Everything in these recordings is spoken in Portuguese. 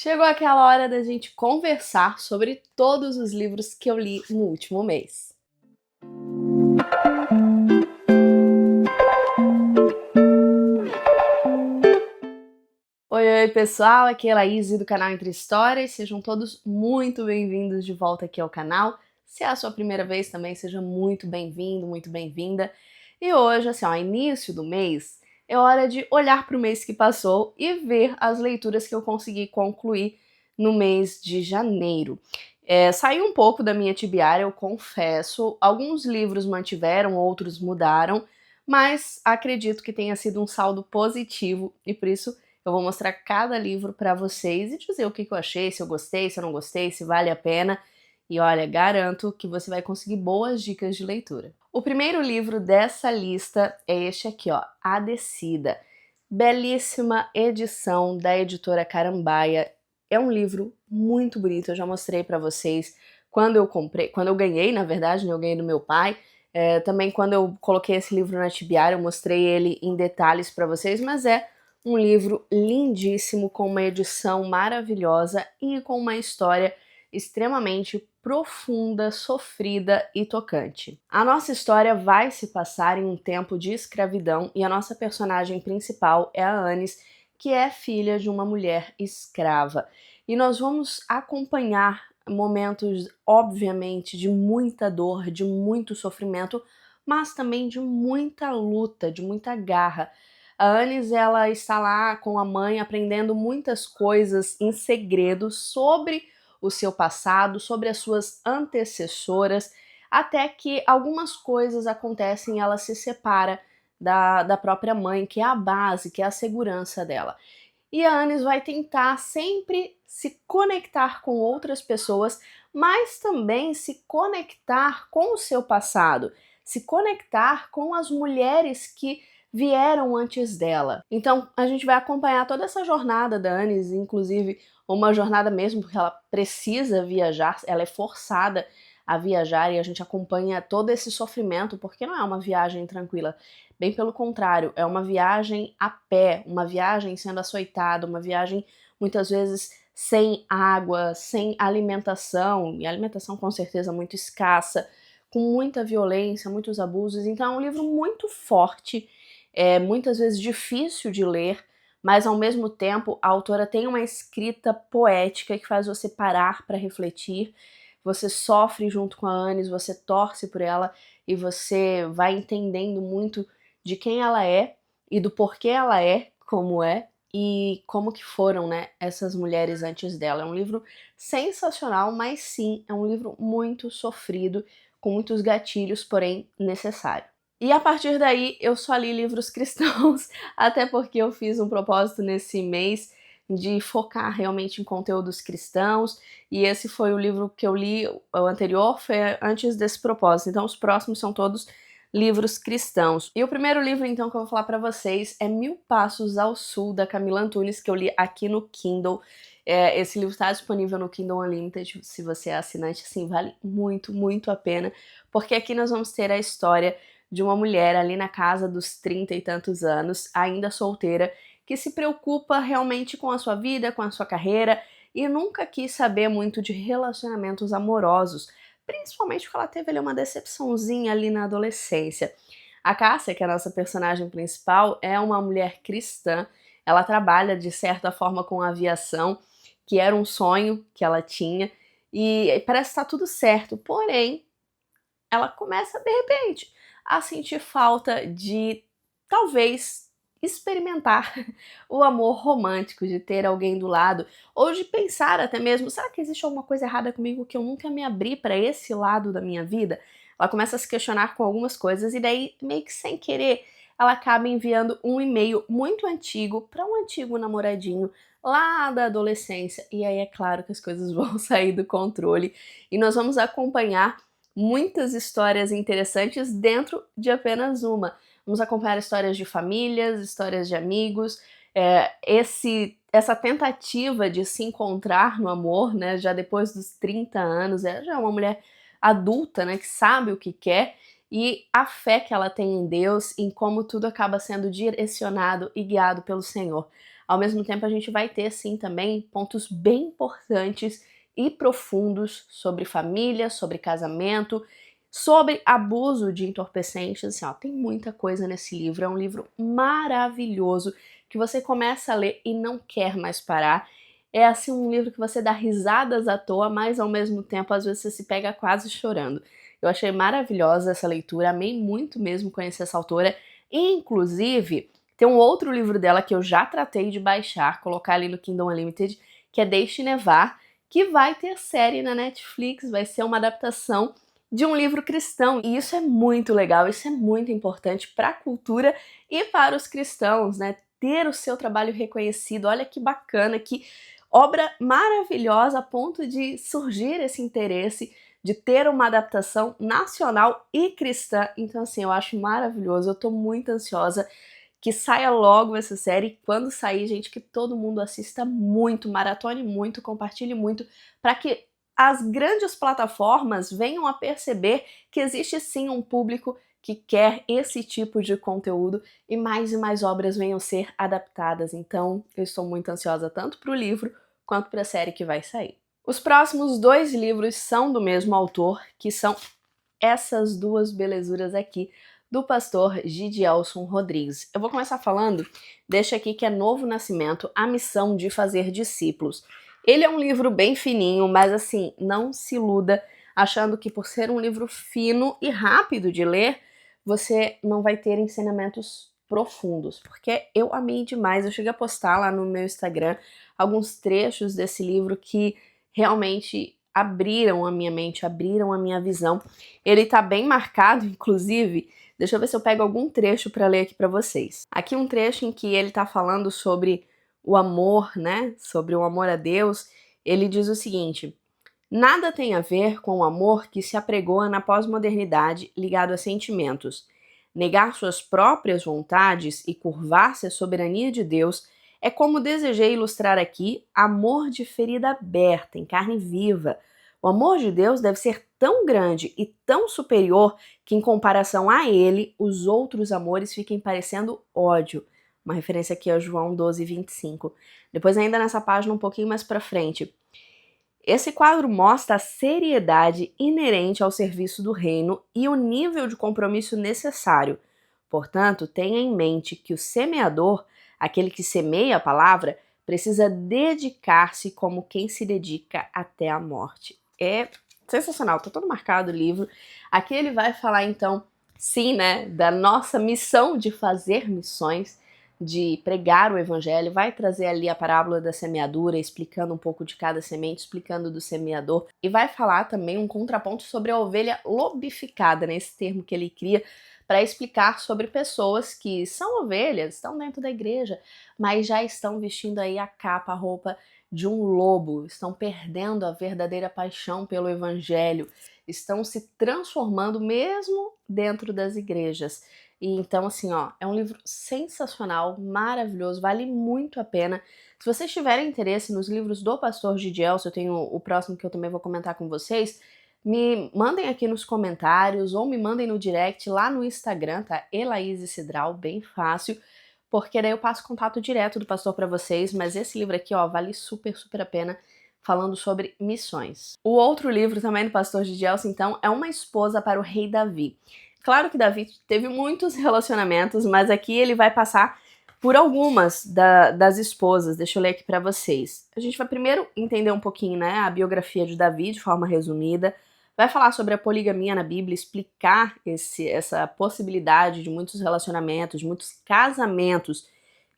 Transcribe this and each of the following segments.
Chegou aquela hora da gente conversar sobre todos os livros que eu li no último mês. Oi, pessoal, aqui é a Laís do canal Entre Histórias, sejam todos muito bem-vindos de volta aqui ao canal. Se é a sua primeira vez também, seja muito bem-vindo, muito bem-vinda. E hoje, assim, ó, início do mês, é hora de olhar para o mês que passou e ver as leituras que eu consegui concluir no mês de janeiro. Saiu um pouco da minha tibiária, eu confesso, alguns livros mantiveram, outros mudaram, mas acredito que tenha sido um saldo positivo e por isso eu vou mostrar cada livro para vocês e dizer o que eu achei, se eu gostei, se eu não gostei, se vale a pena. E olha, garanto que você vai conseguir boas dicas de leitura. O primeiro livro dessa lista é este aqui, ó, A Descida. Belíssima edição da editora Carambaia. É um livro muito bonito, eu já mostrei para vocês quando eu comprei, quando eu ganhei, na verdade, né, eu ganhei do meu pai. Também quando eu coloquei esse livro na tibiária, eu mostrei ele em detalhes para vocês, mas é um livro lindíssimo, com uma edição maravilhosa e com uma história extremamente profunda, sofrida e tocante. A nossa história vai se passar em um tempo de escravidão e a nossa personagem principal é a Anis, que é filha de uma mulher escrava. E nós vamos acompanhar momentos, obviamente, de muita dor, de muito sofrimento, mas também de muita luta, de muita garra. A Anis, ela está lá com a mãe aprendendo muitas coisas em segredo sobre o seu passado, sobre as suas antecessoras, até que algumas coisas acontecem e ela se separa da própria mãe, que é a base, que é a segurança dela. E a Anis vai tentar sempre se conectar com outras pessoas, mas também se conectar com o seu passado, se conectar com as mulheres que vieram antes dela. Então a gente vai acompanhar toda essa jornada da Anis, inclusive uma jornada mesmo, porque ela precisa viajar, ela é forçada a viajar e a gente acompanha todo esse sofrimento, porque não é uma viagem tranquila. Bem pelo contrário, é uma viagem a pé, uma viagem sendo açoitada, uma viagem muitas vezes sem água, sem alimentação, e alimentação com certeza muito escassa, com muita violência, muitos abusos. Então é um livro muito forte, muitas vezes difícil de ler, mas ao mesmo tempo a autora tem uma escrita poética que faz você parar para refletir. Você sofre junto com a Anis, você torce por ela e você vai entendendo muito de quem ela é e do porquê ela é como é e como que foram, né, essas mulheres antes dela. É um livro sensacional, mas sim, é um livro muito sofrido, com muitos gatilhos, porém necessário. E a partir daí eu só li livros cristãos, até porque eu fiz um propósito nesse mês de focar realmente em conteúdos cristãos, e esse foi o livro que eu li, o anterior foi antes desse propósito, então os próximos são todos livros cristãos. E o primeiro livro então que eu vou falar para vocês é Mil Passos ao Sul, da Camila Antunes, que eu li aqui no Kindle. Esse livro está disponível no Kindle Unlimited, se você é assinante, assim, vale muito, muito a pena, porque aqui nós vamos ter a história de uma mulher ali na casa dos 30 e tantos anos, ainda solteira, que se preocupa realmente com a sua vida, com a sua carreira e nunca quis saber muito de relacionamentos amorosos, principalmente porque ela teve ali uma decepçãozinha ali na adolescência. A Cássia, que é a nossa personagem principal, é uma mulher cristã, ela trabalha de certa forma com aviação, que era um sonho que ela tinha, e parece que tá tudo certo, porém, ela começa de repente a sentir falta de talvez experimentar o amor romântico, de ter alguém do lado, ou de pensar até mesmo, será que existe alguma coisa errada comigo que eu nunca me abri para esse lado da minha vida? Ela começa a se questionar com algumas coisas e daí, meio que sem querer, ela acaba enviando um e-mail muito antigo para um antigo namoradinho lá da adolescência. E aí é claro que as coisas vão sair do controle e nós vamos acompanhar muitas histórias interessantes dentro de apenas uma. Vamos acompanhar histórias de famílias, histórias de amigos, essa tentativa de se encontrar no amor, né, já depois dos 30 anos, já é uma mulher adulta, né, que sabe o que quer, e a fé que ela tem em Deus, em como tudo acaba sendo direcionado e guiado pelo Senhor. ao mesmo tempo a gente vai ter sim também pontos bem importantes e profundos sobre família, sobre casamento, sobre abuso de entorpecentes. Assim, ó, tem muita coisa nesse livro, é um livro maravilhoso que você começa a ler e não quer mais parar. É assim um livro que você dá risadas à toa, mas ao mesmo tempo às vezes você se pega quase chorando. Eu achei maravilhosa essa leitura, amei muito mesmo conhecer essa autora. E, inclusive, tem um outro livro dela que eu já tratei de baixar, colocar ali no Kindle Unlimited, que é Deixe Nevar, que vai ter série na Netflix, vai ser uma adaptação de um livro cristão. E isso é muito legal, isso é muito importante para a cultura e para os cristãos, né? Ter o seu trabalho reconhecido. Olha que bacana, que obra maravilhosa a ponto de surgir esse interesse de ter uma adaptação nacional e cristã. Então, assim, eu acho maravilhoso, eu tô muito ansiosa que saia logo essa série. Quando sair, gente, que todo mundo assista muito, maratone muito, compartilhe muito, para que as grandes plataformas venham a perceber que existe sim um público que quer esse tipo de conteúdo e mais obras venham ser adaptadas. Então, eu estou muito ansiosa tanto para o livro quanto para a série que vai sair. Os próximos 2 livros são do mesmo autor, que são essas duas belezuras aqui, do pastor Gidielson Rodrigues. Eu vou começar falando deste aqui que é Novo Nascimento, A Missão de Fazer Discípulos. Ele é um livro bem fininho, mas assim, não se iluda achando que por ser um livro fino e rápido de ler, você não vai ter ensinamentos profundos, porque eu amei demais. Eu cheguei a postar lá no meu Instagram alguns trechos desse livro que realmente abriram a minha mente, abriram a minha visão. Ele tá bem marcado, inclusive, deixa eu ver se eu pego algum trecho para ler aqui para vocês. Aqui um trecho em que ele tá falando sobre o amor, né? Sobre o amor a Deus. Ele diz o seguinte: nada tem a ver com o amor que se apregoa na pós-modernidade ligado a sentimentos. Negar suas próprias vontades e curvar-se à soberania de Deus é como desejei ilustrar aqui amor de ferida aberta, em carne viva. O amor de Deus deve ser tão grande e tão superior que, em comparação a ele, os outros amores fiquem parecendo ódio. Uma referência aqui a João 12:25. Depois, ainda nessa página, um pouquinho mais pra frente. Esse quadro mostra a seriedade inerente ao serviço do reino e o nível de compromisso necessário. Portanto, tenha em mente que o semeador, aquele que semeia a palavra, precisa dedicar-se como quem se dedica até a morte. É sensacional, tá todo marcado o livro. Aqui ele vai falar então, sim, né, da nossa missão de fazer missões, de pregar o evangelho, vai trazer ali a parábola da semeadura, explicando um pouco de cada semente, explicando do semeador, e vai falar também um contraponto sobre a ovelha lobificada, né, esse termo que ele cria para explicar sobre pessoas que são ovelhas, estão dentro da igreja, mas já estão vestindo aí a capa, a roupa de um lobo, estão perdendo a verdadeira paixão pelo evangelho, estão se transformando mesmo dentro das igrejas. E então, assim, ó, é um livro sensacional, maravilhoso, vale muito a pena. Se vocês tiverem interesse nos livros do pastor Gidielson, eu tenho o próximo que eu também vou comentar com vocês, me mandem aqui nos comentários ou me mandem no direct lá no Instagram, tá? Elaíse Cidral, bem fácil, porque daí eu passo contato direto do pastor para vocês, mas esse livro aqui, ó, vale super a pena, falando sobre missões. O outro livro também do pastor Gidielson, então, é Uma Esposa para o Rei Davi. Claro que Davi teve muitos relacionamentos, mas aqui ele vai passar por algumas das esposas. Deixa eu ler aqui para vocês. A gente vai primeiro entender um pouquinho, né, a biografia de Davi de forma resumida. Vai falar sobre a poligamia na Bíblia, explicar essa possibilidade de muitos relacionamentos, de muitos casamentos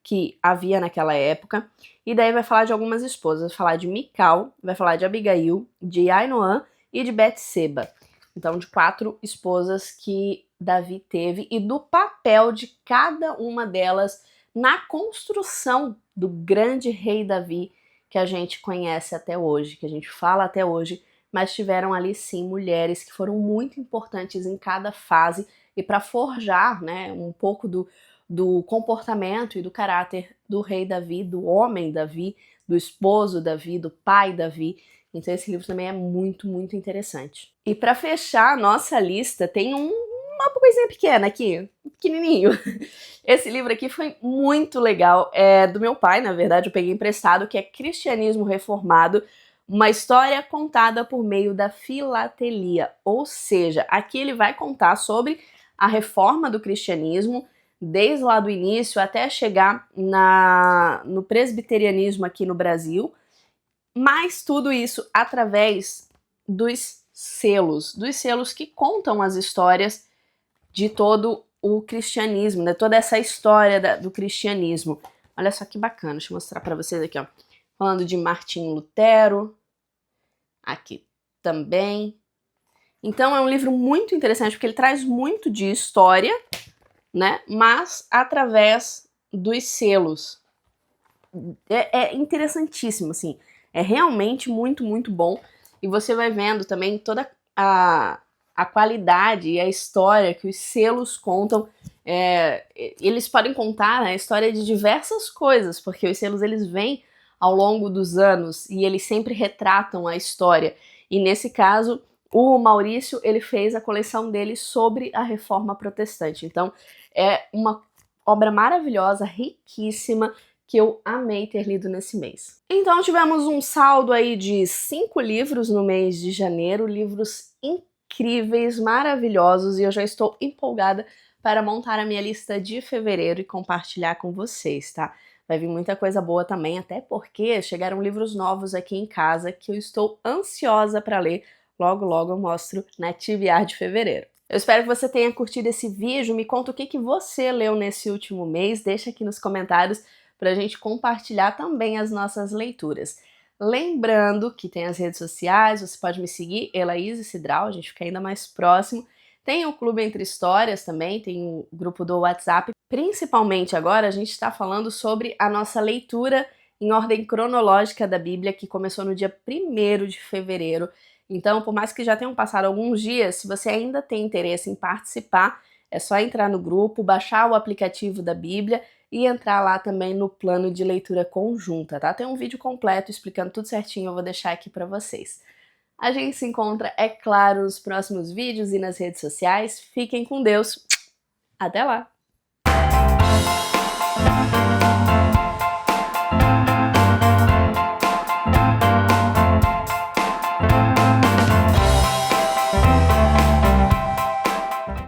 que havia naquela época. E daí vai falar de algumas esposas. Vai falar de Mical, vai falar de Abigail, de Ainoã e de Betseba. Então, de 4 esposas que Davi teve e do papel de cada uma delas na construção do grande rei Davi que a gente conhece até hoje, que a gente fala até hoje, mas tiveram ali sim mulheres que foram muito importantes em cada fase e para forjar, né, um pouco do comportamento e do caráter do rei Davi, do homem Davi, do esposo Davi, do pai Davi. Então esse livro também é muito interessante. E para fechar a nossa lista, tem uma uma coisinha pequena aqui, pequenininho. Esse livro aqui foi muito legal, é do meu pai, na verdade, eu peguei emprestado, que é Cristianismo Reformado, uma história contada por meio da filatelia, ou seja, aqui ele vai contar sobre a reforma do cristianismo, desde lá do início até chegar no presbiterianismo aqui no Brasil, mas tudo isso através dos selos que contam as histórias de todo o cristianismo, de toda essa história do cristianismo. Olha só que bacana, deixa eu mostrar para vocês aqui, ó. Falando de Martinho Lutero, aqui também. Então é um livro muito interessante, porque ele traz muito de história, né, mas através dos selos. É interessantíssimo, assim, é realmente muito, muito bom, e você vai vendo também toda a qualidade e a história que os selos contam. Eles podem contar, né, a história de diversas coisas, porque os selos eles vêm ao longo dos anos e eles sempre retratam a história. E nesse caso, o Maurício ele fez a coleção dele sobre a Reforma Protestante. Então é uma obra maravilhosa, riquíssima, que eu amei ter lido nesse mês. Então tivemos um saldo aí de 5 livros no mês de janeiro, livros incríveis, maravilhosos, e eu já estou empolgada para montar a minha lista de fevereiro e compartilhar com vocês, tá? Vai vir muita coisa boa também, até porque chegaram livros novos aqui em casa que eu estou ansiosa para ler. Logo, logo eu mostro na TBR de fevereiro. Eu espero que você tenha curtido esse vídeo. Me conta o que você leu nesse último mês. Deixa aqui nos comentários para a gente compartilhar também as nossas leituras. Lembrando que tem as redes sociais, você pode me seguir, Elaíse Cidral, a gente fica ainda mais próximo. Tem o Clube Entre Histórias também, tem o grupo do WhatsApp. Principalmente agora a gente está falando sobre a nossa leitura em ordem cronológica da Bíblia, que começou no dia 1º de fevereiro. Então, por mais que já tenham passado alguns dias, se você ainda tem interesse em participar, é só entrar no grupo, baixar o aplicativo da Bíblia e entrar lá também no plano de leitura conjunta, tá? Tem um vídeo completo explicando tudo certinho, eu vou deixar aqui para vocês. A gente se encontra, é claro, nos próximos vídeos e nas redes sociais. Fiquem com Deus. Até lá!